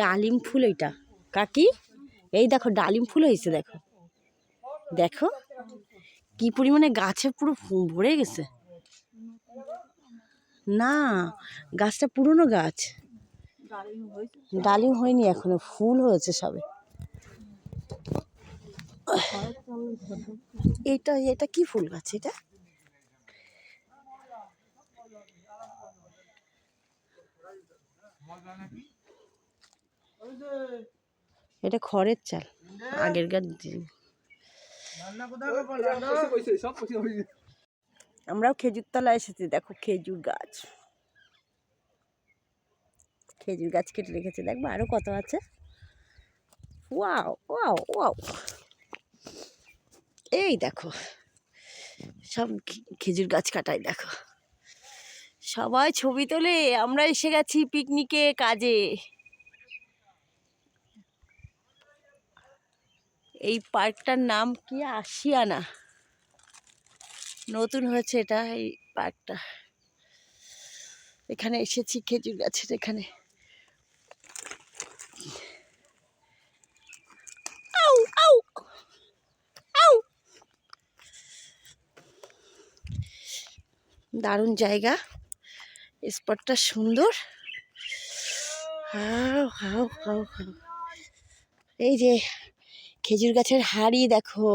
ডালিম ফুল এটা কাকি, এই দেখো ডালিম ফুল হয়েছে, দেখো দেখো কি পরিমাণে গাছে পুরো ভরে গেছে। না, গাছটা পুরনো গাছ, ডালিম হয়নি এখনো, ফুল হয়েছে সবে। এটা এটা কি ফুল গাছ এটা? এটা খড়ের চাল, আগেরকার দিন। আমরাও খেজুর তলা এসেছি, দেখো খেজুর গাছ, খেজুর গাছ কেটে রেখেছে, দেখবো আরো কত আছে। ওয়াও ওয়াও ওয়াও, এই দেখো সব খেজুর গাছ কাটাই, দেখো সবাই ছবি তোলে, আমরা এসে গেছি পিকনিকে কাজে। এই পার্কটার নাম কি আশিয়ানা, নতুন হয়েছে এটা এই পার্কটা। এখানে এসেছি খেজুর গাছের এখানে। আউ আউ আউ, দারুণ জায়গা, স্পটটা সুন্দর। হাও হাও হাও হাও, এই যে খেজুর গাছের হাড়ি দেখো,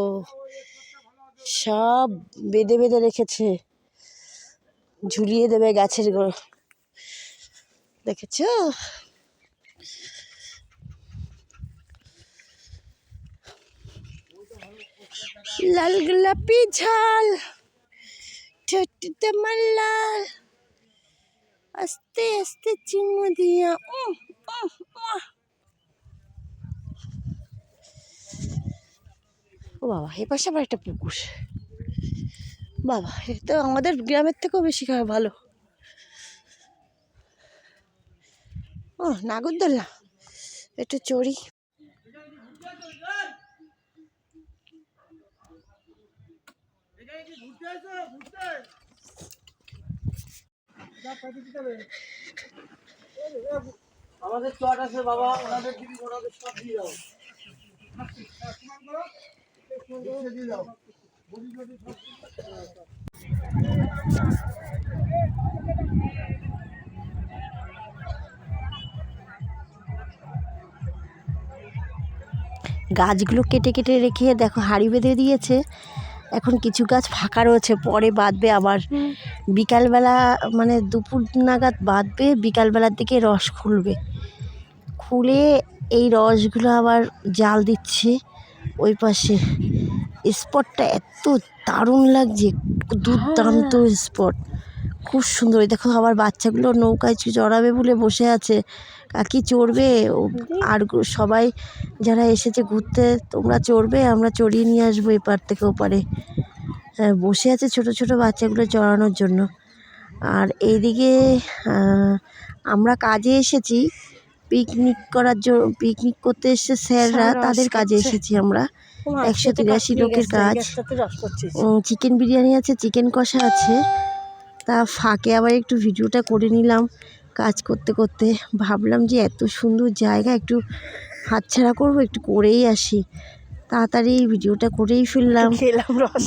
সব বেঁধে বেঁধে রেখেছে, ঝুলিয়ে দেবে গাছের গোড়া, দেখেছো? লাল গোলাপি ঝাল ঠোঁটে মাল্লাল, আস্তে আস্তে চুমু দিয়া। ও বাবা, এ পাশে আবার একটা পুকুর, বাবা এটা আমাদের গ্রামের থেকেও বেশি ভালো। ও নাগরদোল্লা, একটু চড়ি। আমাদের চট আছে বাবা, ওনাদের দিদি ওনাদের সব দিয়ে দাও, দিয়ে দাও। গাছগুলো কেটে কেটে রেখে দেখো হাঁড়ি বেঁধে দিয়েছে, এখন কিছু গাছ ফাঁকা রয়েছে, পরে বাঁধবে আবার বিকালবেলা, মানে দুপুর নাগাদ বাঁধবে, বিকালবেলার দিকে রস খুলবে, খুলে এই রসগুলো আবার জাল দিচ্ছে ওই পাশে। স্পটটা এত দারুণ লাগছে, দুর্দান্ত স্পট, খুব সুন্দর। দেখো আবার বাচ্চাগুলো নৌকায় চড়াবে বলে বসে আছে, কাকি চড়বে, আর সবাই যারা এসেছে ঘুরতে তোমরা চড়বে, আমরা চড়িয়ে নিয়ে আসবো এপার থেকে ওপারে। বসে আছে ছোট ছোট বাচ্চাগুলো চড়ানোর জন্য। আর এইদিকে আমরা কাজে এসেছি, পিকনিক করার জন্য, পিকনিক করতে এসেছে স্যাররা, তাদের কাজে এসেছি আমরা। 183 লোকের কাজ, চিকেন বিরিয়ানি আছে, চিকেন কষা আছে, তা ফাঁকে আবার একটু ভিডিওটা করে নিলাম। কাজ করতে করতে ভাবলাম যে এত সুন্দর জায়গা, একটু হাতছাড়া করবো, একটু করেই আসি, তাড়াতাড়ি ভিডিওটা করেই ফেললাম।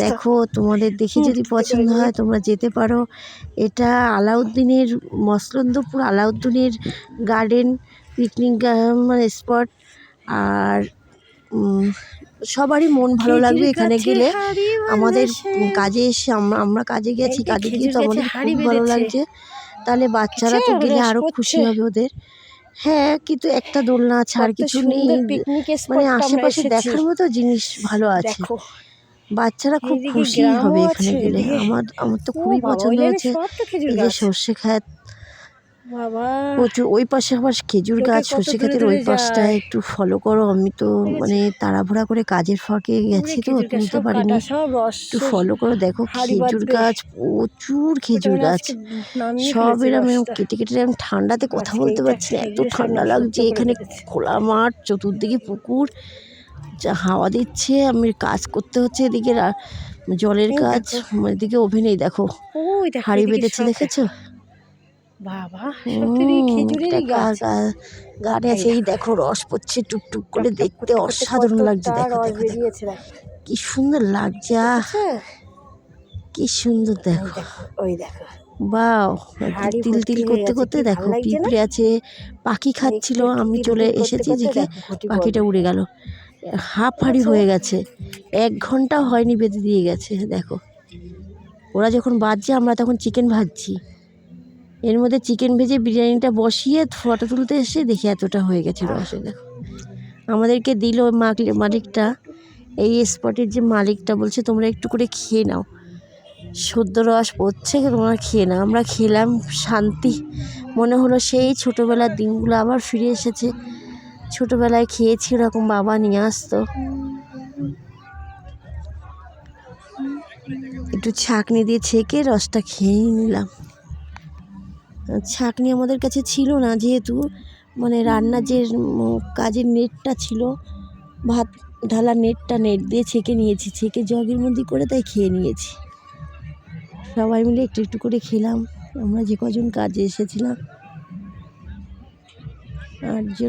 দেখো তোমাদের দেখে যদি পছন্দ হয় তোমরা যেতে পারো। এটা আলাউদ্দিনের, মসলন্দপুর আলাউদ্দিনের গার্ডেন পিকনিক মানে স্পট। আর সবারই মন ভালো লাগবে এখানে গেলে। আমাদের কাজে এসে আমরা কাজে গেছি, কাজে গিয়ে তো আমাদের খুব ভালো লাগছে, তাহলে বাচ্চারা তো গেলে আরও খুশি হবে ওদের। হ্যাঁ, কিন্তু একটা দোলনা আছে, আর কিছু নেই, মানে আশেপাশে দেখার মতো জিনিস ভালো আছে, বাচ্চারা খুব খুশি হবে এখানে গেলে। আমার তো খুবই পছন্দ হয়েছে। এই যে সর্ষে ক্ষেত, প্রচুর, ওই পাশে আবার খেজুর গাছ, সর্ষে ক্ষেতের ওই পাশটায় একটু ফলো করো। আমি তো মানে তাড়াহুড়া করে কাজের ফাঁকে গেছি তো তুলতে পারিনি, একটু ফলো করো। দেখো খেজুর গাছ, প্রচুর খেজুর গাছ, সব এরম কেটে কেটে। এরম ঠান্ডাতে কথা বলতে পারছি না, এত ঠান্ডা লাগছে। এখানে খোলা মাঠ, চতুর্দিকে পুকুর, যা হাওয়া দিচ্ছে, আমি কাজ করতে হচ্ছে এদিকে, জলের কাজ, এদিকে ওভেনেই দেখো হাঁড়ি বেঁধেছে, দেখেছো? বাবা, গানে সেই দেখো রস পড়ছে টুকটুক করে, দেখতে অসাধারণ লাগছে। দেখো রস দেখো দেখো বেরিয়েছে, দেখো কি সুন্দর লাগছে, কি সুন্দর দেখো। ওই দেখো বাও, হাঁড়ি তিল ভর্তি তিল হয়ে করতে গেছে, করতে কি ভাল দেখো লাগছে না? পিঁপড়ে আছে, পাখি খাচ্ছিল, একটু আমি তিল চলে তিল করতে এসেছি করতে যেখানে দেখো ঘটি পাখিটা পড়বে। উড়ে গেল। হাফ হাঁড়ি হয়ে গেছে, 1 ঘন্টা হয়নি বেঁধে দিয়ে গেছে। দেখো ওরা যখন বাজছে আমরা তখন চিকেন ভাজছি, এর মধ্যে চিকেন ভেজে বিরিয়ানিটা বসিয়ে ফটো তুলতে এসে দেখি এতটা হয়ে গেছে রসে। দেখো আমাদেরকে দিল মালিকটা, এই স্পটের যে মালিকটা বলছে তোমরা একটু করে খেয়ে নাও, সদ্য রস পড়ছে, তোমরা খেয়ে নাও। আমরা খেলাম, শান্তি মনে হলো, সেই ছোটোবেলার দিনগুলো আবার ফিরে এসেছে। ছোটোবেলায় খেয়েছি ওরকম, বাবা নিয়ে আসতো। একটু ছাঁকনি দিয়ে ছেঁকে রসটা খেয়ে নিলাম। ছাঁকনি আমাদের কাছে ছিল না, যেহেতু মানে রান্নার যে কাজের নেটটা ছিল, ভাত ঢালা নেট দিয়ে ছেঁকে নিয়েছি, ছেঁকে জগের মধ্যে করে তাই খেয়ে নিয়েছি। সবাই মিলে একটু একটু করে খেলাম, আমরা যে কজন কাজে এসেছিলাম 8 জন।